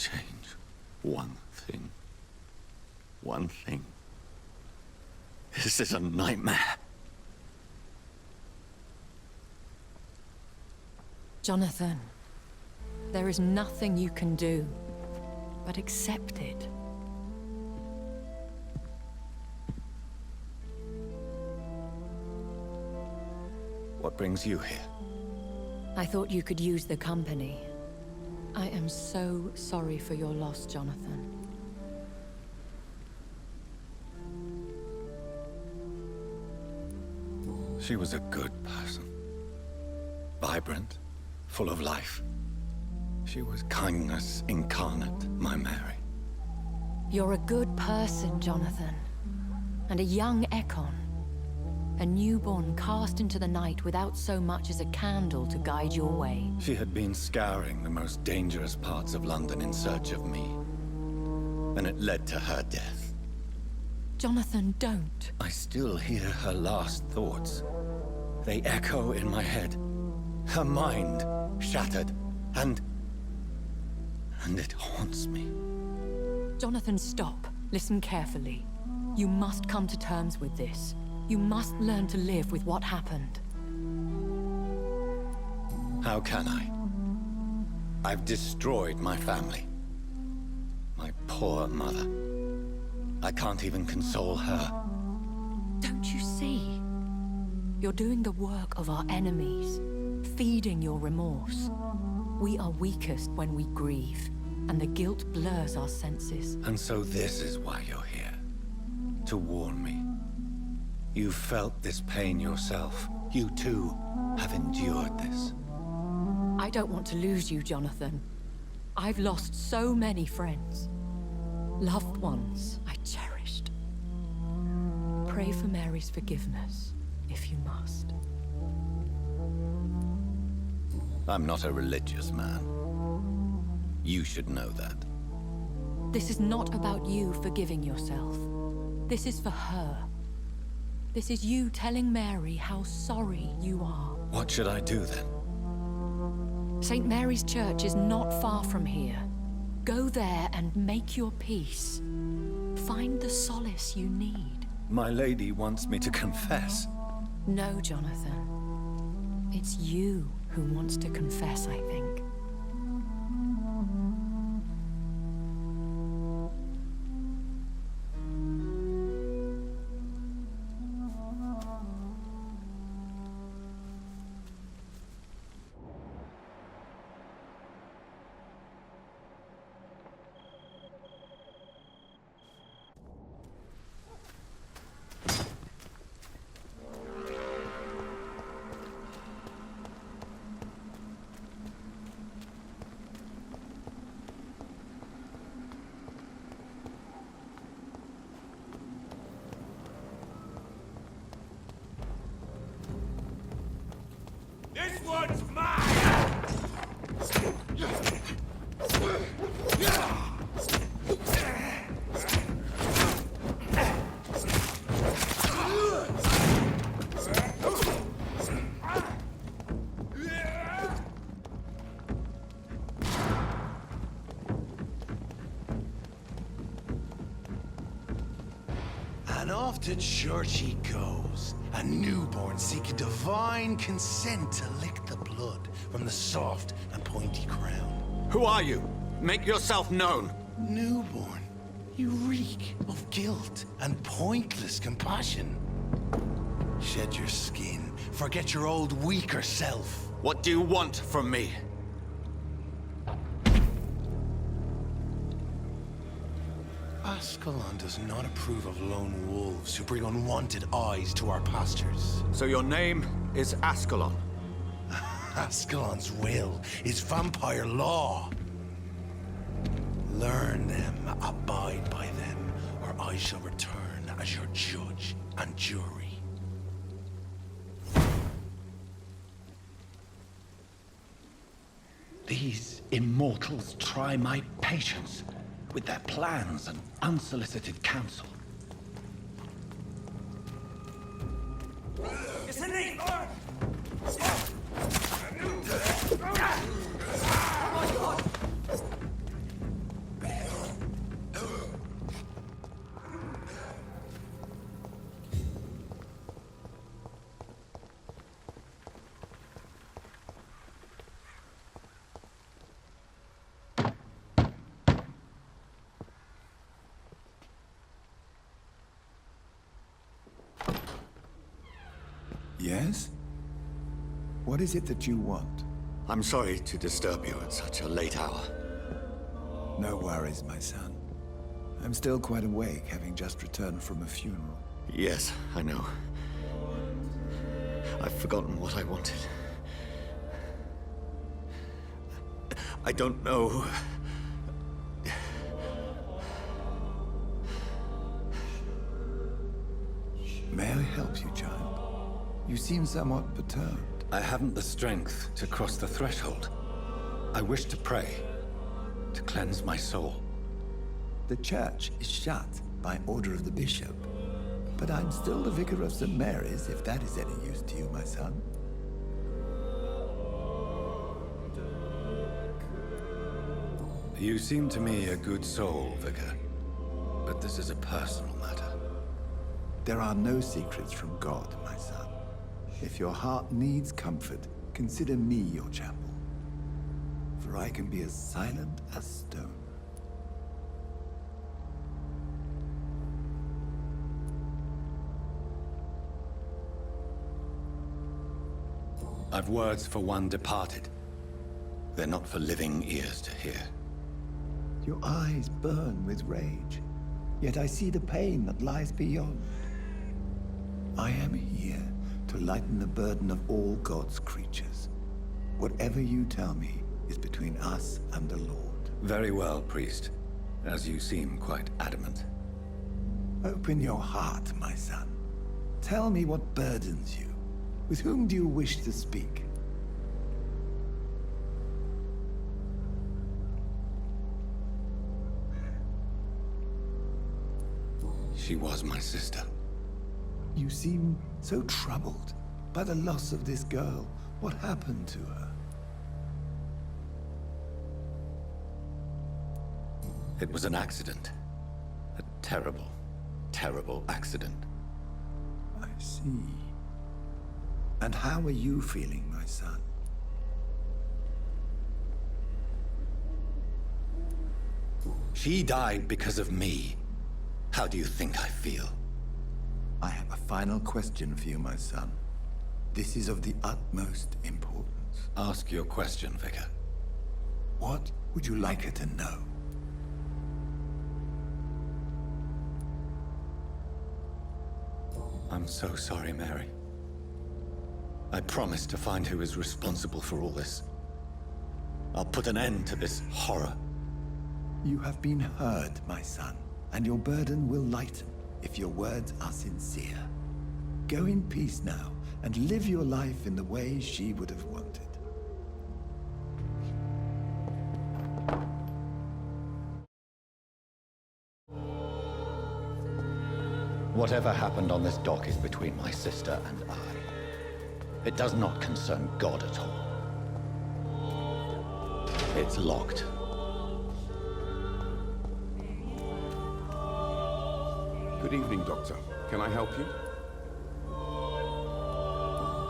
change one thing. One thing. This is a nightmare. Jonathan, there is nothing you can do but accept it. What brings you here? I thought you could use the company. I am so sorry for your loss, Jonathan. She was a good person. Vibrant, full of life. She was kindness incarnate, my Mary. You're a good person, Jonathan. And a young Ekon. A newborn cast into the night without so much as a candle to guide your way. She had been scouring the most dangerous parts of London in search of me. And it led to her death. Jonathan, don't. I still hear her last thoughts. They echo in my head. Her mind shattered, and it haunts me. Jonathan, stop. Listen carefully. You must come to terms with this. You must learn to live with what happened. How can I? I've destroyed my family. My poor mother. I can't even console her. Don't you see? You're doing the work of our enemies, feeding your remorse. We are weakest when we grieve, and the guilt blurs our senses. And so this is why you're here. To warn me. You've felt this pain yourself. You too have endured this. I don't want to lose you, Jonathan. I've lost so many friends. Loved ones I cherished. Pray for Mary's forgiveness, if you must. I'm not a religious man. You should know that. This is not about you forgiving yourself. This is for her. This is you telling Mary how sorry you are. What should I do then? St. Mary's Church is not far from here. Go there and make your peace. Find the solace you need. My lady wants me to confess. No, Jonathan. It's you who wants to confess, I think. This one's mine! And off to church he goes, a newborn seeking divine consent to lick the blood from the soft and pointy crown. Who are you? Make yourself known. Newborn, you reek of guilt and pointless compassion. Shed your skin, forget your old weaker self. What do you want from me? Ascalon does not approve of lone wolves who bring unwanted eyes to our pastures. So your name is Ascalon? Ascalon's will is vampire law. Learn them, abide by them, or I shall return as your judge and jury. These immortals try my patience with their plans and unsolicited counsel. Yes? What is it that you want? I'm sorry to disturb you at such a late hour. No worries, my son. I'm still quite awake, having just returned from a funeral. Yes, I know. I've forgotten what I wanted. I don't know. May I help you, child? You seem somewhat perturbed. I haven't the strength to cross the threshold. I wish to pray, to cleanse my soul. The church is shut by order of the bishop. But I'm still the vicar of St. Mary's, if that is any use to you, my son. You seem to me a good soul, Vicar. But this is a personal matter. There are no secrets from God, my son. If your heart needs comfort, consider me your chapel. For I can be as silent as stone. I've words for one departed. They're not for living ears to hear. Your eyes burn with rage, yet I see the pain that lies beyond. I am here to lighten the burden of all God's creatures. Whatever you tell me is between us and the Lord. Very well, priest. As you seem quite adamant. Open your heart, my son. Tell me what burdens you. With whom do you wish to speak? She was my sister. You seem so troubled by the loss of this girl. What happened to her? It was an accident. A terrible, terrible accident. I see. And how are you feeling, my son? She died because of me. How do you think I feel? I have a final question for you, my son. This is of the utmost importance. Ask your question, Vicar. What would you like her to know? I'm so sorry, Mary. I promise to find who is responsible for all this. I'll put an end to this horror. You have been heard, my son, and your burden will lighten if your words are sincere. Go in peace now, and live your life in the way she would have wanted. Whatever happened on this dock is between my sister and I. It does not concern God at all. It's locked. Good evening, Doctor. Can I help you?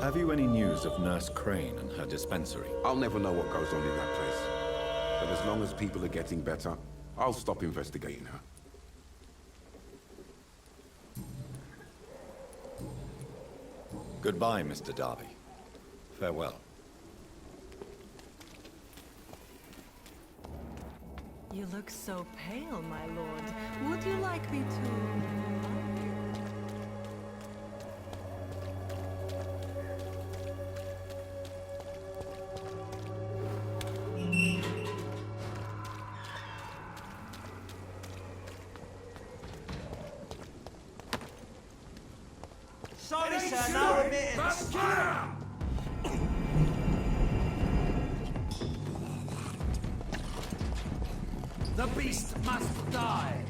Have you any news of Nurse Crane and her dispensary? I'll never know what goes on in that place. But as long as people are getting better, I'll stop investigating her. Goodbye, Mr. Darby. Farewell. You look so pale, my lord. Would you like me to... Sorry, sir, no remittance. The beast must die.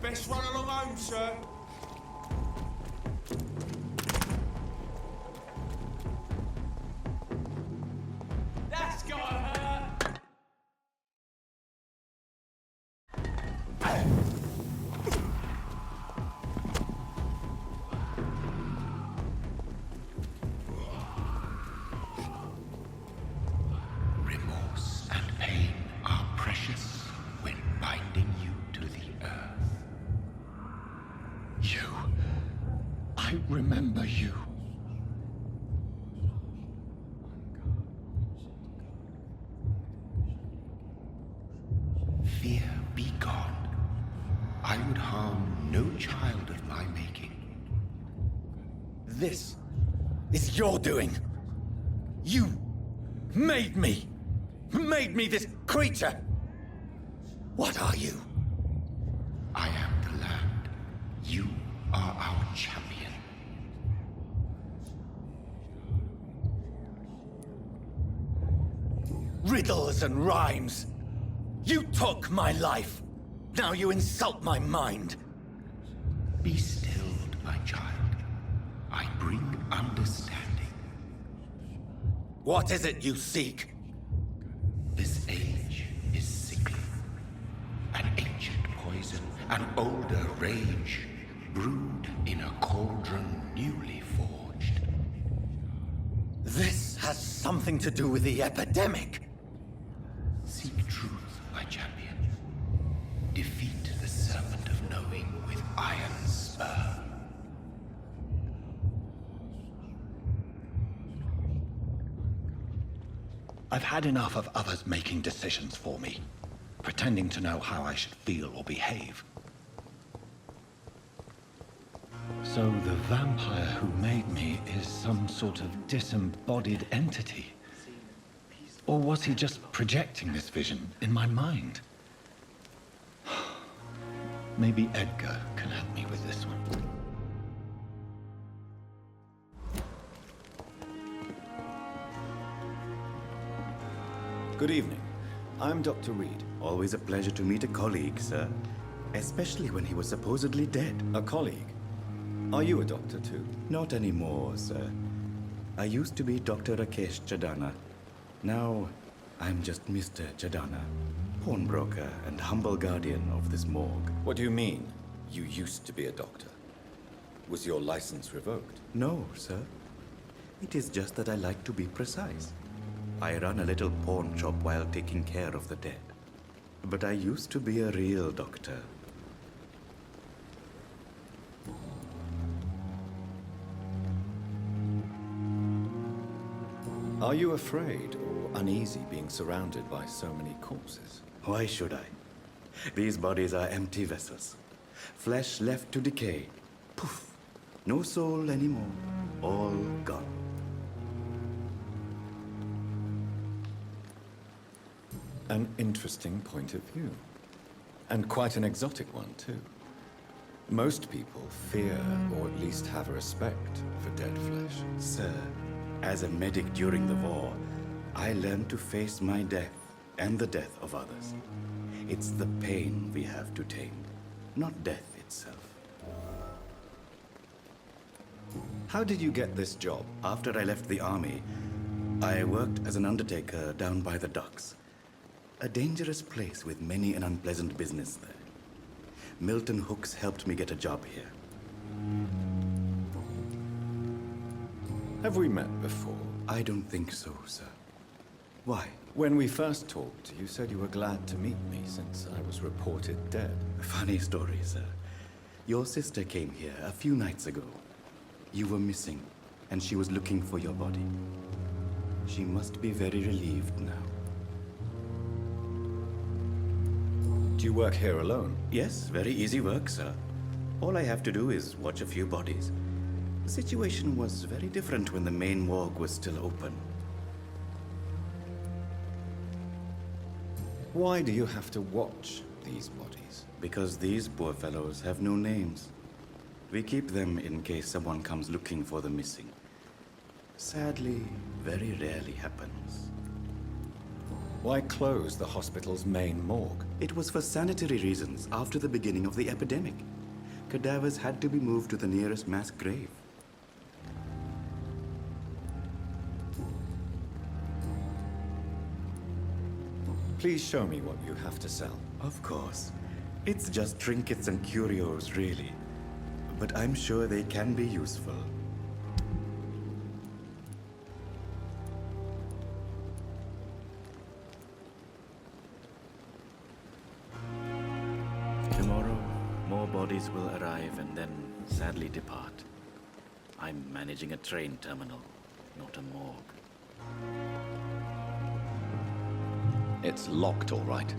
Best run along home, sir. That's gotta hurt. fear be gone. I would harm no child of my making. This is your doing. You made me. Made me this creature. What are you? I am the land. You are our champion. Riddles and rhymes. You took my life. Now you insult my mind. Be stilled, my child. I bring understanding. What is it you seek? This age is sickly. An ancient poison, an older rage, brewed in a cauldron newly forged. This has something to do with the epidemic. Seek truth, my champion. Defeat the serpent of knowing with iron spur. I've had enough of others making decisions for me, pretending to know how I should feel or behave. So the vampire who made me is some sort of disembodied entity? Or was he just projecting this vision in my mind? Maybe Edgar can help me with this one. Good evening. I'm Dr. Reed. Always a pleasure to meet a colleague, sir. Especially when he was supposedly dead. A colleague. Are you a doctor too? Not anymore, sir. I used to be Dr. Rakesh Chadana. Now, I'm just Mr. Chadana, pawnbroker and humble guardian of this morgue. What do you mean, you used to be a doctor? Was your license revoked? No, sir. It is just that I like to be precise. I run a little pawn shop while taking care of the dead. But I used to be a real doctor. Are you afraid or uneasy being surrounded by so many corpses? Why should I? These bodies are empty vessels. Flesh left to decay. Poof. No soul anymore. All gone. An interesting point of view. And quite an exotic one, too. Most people fear, or at least have a respect, for dead flesh. Sir, as a medic during the war, I learned to face my death and the death of others. It's the pain we have to tame, not death itself. How did you get this job? After I left the army, I worked as an undertaker down by the docks. A dangerous place with many an unpleasant business there. Milton Hooks helped me get a job here. Have we met before? I don't think so, sir. Why? When we first talked, you said you were glad to meet me since I was reported dead. Funny story, sir. Your sister came here a few nights ago. You were missing, and she was looking for your body. She must be very relieved now. Do you work here alone? Yes, very easy work, sir. All I have to do is watch a few bodies. The situation was very different when the main morgue was still open. Why do you have to watch these bodies? Because these poor fellows have no names. We keep them in case someone comes looking for the missing. Sadly, very rarely happens. Why close the hospital's main morgue? It was for sanitary reasons after the beginning of the epidemic. Cadavers had to be moved to the nearest mass grave. Please show me what you have to sell. Of course. It's just trinkets and curios, really. But I'm sure they can be useful. Tomorrow, more bodies will arrive and then sadly depart. I'm managing a train terminal, not a morgue. It's locked, all right.